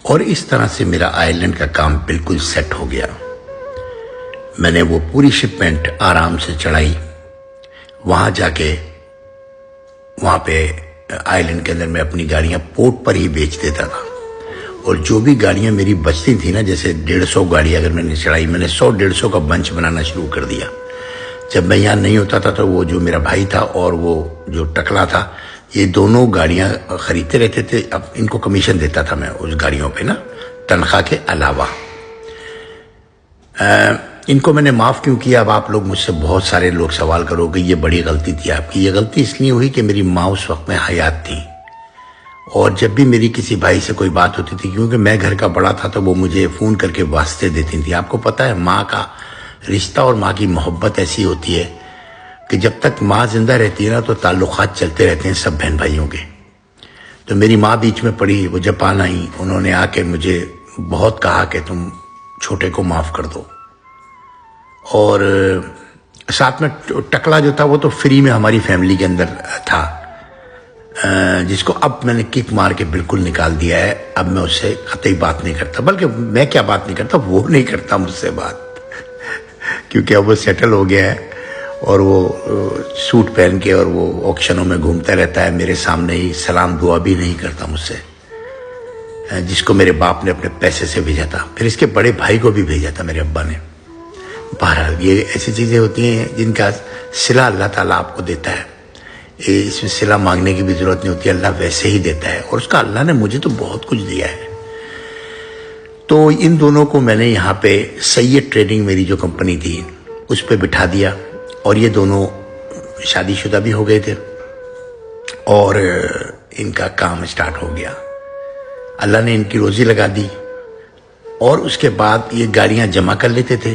اور اس طرح سے میرا آئرلینڈ کا کام بالکل سیٹ ہو گیا. میں نے وہ پوری شپمنٹ آرام سے چڑھائی. وہاں جا کے وہاں پہ آئرلینڈ کے اندر میں اپنی گاڑیاں پورٹ پر ہی بیچ دیتا تھا. اور جو بھی گاڑیاں میری بچتی تھیں نا، جیسے 150 گاڑی اگر میں نے چڑھائی، میں نے 100-150 کا بنچ بنانا شروع کر دیا. جب میں یہاں نہیں ہوتا تھا تو وہ جو میرا بھائی تھا اور وہ جو ٹکلا تھا، یہ دونوں گاڑیاں خریدتے رہتے تھے. اب ان کو کمیشن دیتا تھا میں اس گاڑیوں پہ نا، تنخواہ کے علاوہ. ان کو میں نے معاف کیوں کیا؟ اب آپ لوگ مجھ سے بہت سارے لوگ سوال کرو کہ یہ بڑی غلطی تھی آپ کی. یہ غلطی اس لیے ہوئی کہ میری ماں اس وقت میں حیات تھی، اور جب بھی میری کسی بھائی سے کوئی بات ہوتی تھی، کیونکہ میں گھر کا بڑا تھا، تو وہ مجھے فون کر کے واسطے دیتی تھی. آپ کو پتہ ہے ماں کا رشتہ اور ماں کی محبت ایسی ہوتی ہے کہ جب تک ماں زندہ رہتی ہے نا تو تعلقات چلتے رہتے ہیں سب بہن بھائیوں کے. تو میری ماں بیچ میں پڑی، وہ جاپان آئی، انہوں نے آ کے مجھے بہت کہا کہ تم چھوٹے کو معاف کر دو. اور ساتھ میں ٹکلا جو تھا وہ تو فری میں ہماری فیملی کے اندر تھا، جس کو اب میں نے کک مار کے بالکل نکال دیا ہے. اب میں اس سے قطعی بات نہیں کرتا، بلکہ میں کیا بات نہیں کرتا، وہ نہیں کرتا مجھ سے بات، کیونکہ اب وہ سیٹل ہو گیا ہے اور وہ سوٹ پہن کے اور وہ آکشنوں میں گھومتا رہتا ہے. میرے سامنے ہی سلام دعا بھی نہیں کرتا مجھ سے، جس کو میرے باپ نے اپنے پیسے سے بھیجا تھا. پھر اس کے بڑے بھائی کو بھی بھیجا تھا میرے ابا نے. بہرحال یہ ایسی چیزیں ہوتی ہیں جن کا صلہ اللہ تعالیٰ آپ کو دیتا ہے. اس میں صلہ مانگنے کی بھی ضرورت نہیں ہوتی، اللہ ویسے ہی دیتا ہے. اور اس کا اللہ نے مجھے تو بہت کچھ دیا ہے. تو ان دونوں کو میں نے یہاں پہ سید ٹریڈنگ میری جو کمپنی تھی اس پہ بٹھا دیا، اور یہ دونوں شادی شدہ بھی ہو گئے تھے اور ان کا کام سٹارٹ ہو گیا. اللہ نے ان کی روزی لگا دی. اور اس کے بعد یہ گاڑیاں جمع کر لیتے تھے،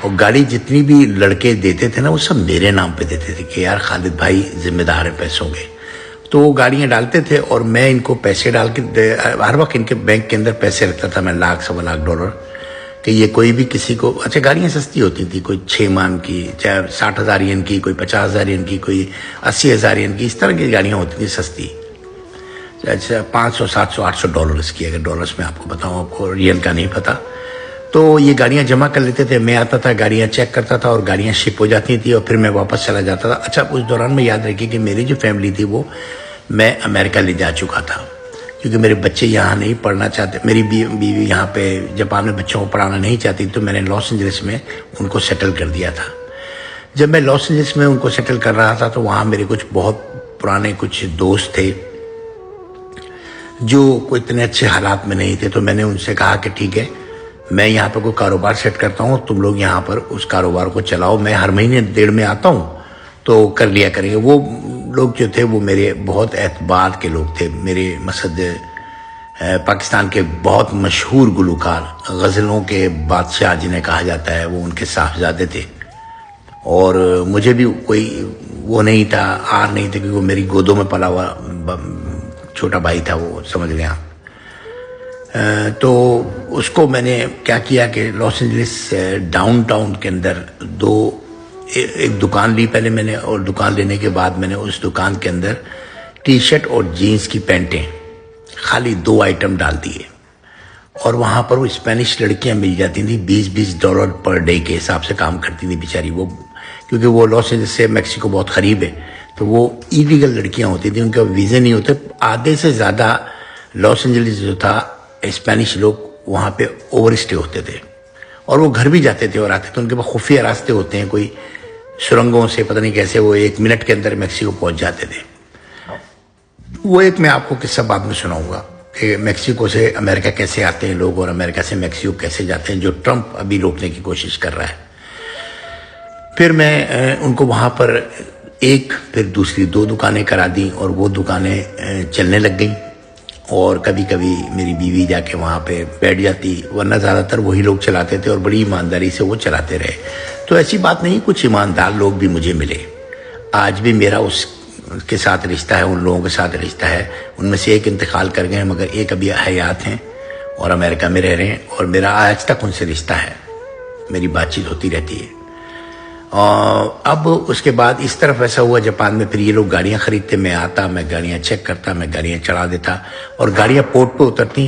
اور گاڑی جتنی بھی لڑکے دیتے تھے نا وہ سب میرے نام پہ دیتے تھے کہ یار خالد بھائی ذمہ دار ہے پیسوں کے. تو وہ گاڑیاں ڈالتے تھے اور میں ان کو پیسے ڈال کے ہر وقت ان کے بینک کے اندر پیسے رکھتا تھا میں، $1,00,000-1,00,000 کہ یہ کوئی بھی کسی کو. اچھا گاڑیاں سستی ہوتی تھیں، کوئی 6 ماہ کی، چاہے 60,000 ین کی، کوئی 50,000 ین کی، کوئی 80,000 ین کی، اس طرح کی گاڑیاں ہوتی تھیں سستی. اچھا $500, $700, $800 کی، اگر ڈالرس میں آپ کو بتاؤں، آپ کو ریل کا نہیں پتا. تو یہ گاڑیاں جمع کر لیتے تھے. میں آتا تھا، گاڑیاں چیک کرتا تھا اور گاڑیاں شپ ہو جاتی تھیں اور پھر میں واپس چلا جاتا تھا. اچھا اس دوران میں یاد رکھیے کہ میری جو فیملی تھی وہ میں امریکہ لے جا چکا تھا، کیونکہ میرے بچے یہاں نہیں پڑھنا چاہتے. میری بیوی یہاں پہ جاپان میں بچوں کو پڑھانا نہیں چاہتی، تو میں نے لاس اینجلس میں ان کو سیٹل کر دیا تھا. جب میں لاس اینجلس میں ان کو سیٹل کر رہا تھا تو وہاں میرے کچھ بہت پرانے کچھ دوست تھے جو کوئی اتنے اچھے حالات میں نہیں تھے. تو میں نے ان سے کہا کہ ٹھیک ہے میں یہاں پہ کوئی کاروبار سیٹ کرتا ہوں، تم لوگ یہاں پر اس کاروبار کو چلاؤ، میں ہر مہینے 1.5 میں آتا ہوں تو کر لیا کریں گے. وہ لوگ جو تھے وہ میرے بہت اعتبار کے لوگ تھے. میرے مسجد پاکستان کے بہت مشہور گلوکار، غزلوں کے بادشاہ جنہیں کہا جاتا ہے، وہ ان کے صاحبزادے تھے. اور مجھے بھی کوئی وہ نہیں تھا، آر نہیں تھا، کیونکہ وہ میری گودوں میں پلا ہوا چھوٹا بھائی تھا، وہ سمجھ لیں آپ. تو اس کو میں نے کیا کیا کہ لاس اینجلس ڈاؤن ٹاؤن کے اندر ایک دکان لی پہلے میں نے، اور دکان لینے کے بعد میں نے اس دکان کے اندر ٹی شرٹ اور جینس کی پینٹیں خالی 2 آئٹم ڈال دیے. اور وہاں پر وہ اسپینش لڑکیاں مل جاتی تھیں، $20 پر ڈے کے حساب سے کام کرتی تھیں بیچاری وہ، کیونکہ وہ لاس اینجلس سے میکسیکو بہت قریب ہے. تو وہ ایلیگل لڑکیاں ہوتی تھیں، ان کا ویزے نہیں ہوتے. آدھے سے زیادہ لاس اینجلس جو تھا اسپینش لوگ وہاں پہ اوور اسٹے ہوتے تھے، اور وہ گھر بھی جاتے تھے اور آتے تھے. ان کے پاس خفیہ راستے ہوتے ہیں، کوئی سرنگوں سے پتہ نہیں کیسے وہ 1 منٹ کے اندر میکسیکو پہنچ جاتے تھے. وہ ایک میں آپ کو قصہ بعد میں سناؤں گا کہ میکسیکو سے امریکہ کیسے آتے ہیں لوگ اور امریکہ سے میکسیکو کیسے جاتے ہیں، جو ٹرمپ ابھی روکنے کی کوشش کر رہا ہے. پھر میں ان کو وہاں پر ایک پھر دوسری 2 دکانیں کرا دیں، اور وہ دکانیں چلنے لگ گئیں. اور کبھی کبھی میری بیوی جا کے وہاں پہ بیٹھ جاتی، ورنہ زیادہ تر وہی لوگ چلاتے تھے اور بڑی ایمانداری سے وہ چلاتے رہے. تو ایسی بات نہیں، کچھ ایماندار لوگ بھی مجھے ملے. آج بھی میرا اس کے ساتھ رشتہ ہے، ان لوگوں کے ساتھ رشتہ ہے. ان میں سے ایک انتقال کر گئے، مگر ایک ابھی حیات ہیں اور امریکہ میں رہ رہے ہیں، اور میرا آج تک ان سے رشتہ ہے، میری بات چیت ہوتی رہتی ہے. اب اس کے بعد اس طرف ایسا ہوا جاپان میں، پھر یہ لوگ گاڑیاں خریدتے، میں آتا، میں گاڑیاں چیک کرتا، میں گاڑیاں چڑھا دیتا، اور گاڑیاں پورٹ پہ اترتی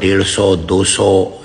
150, 200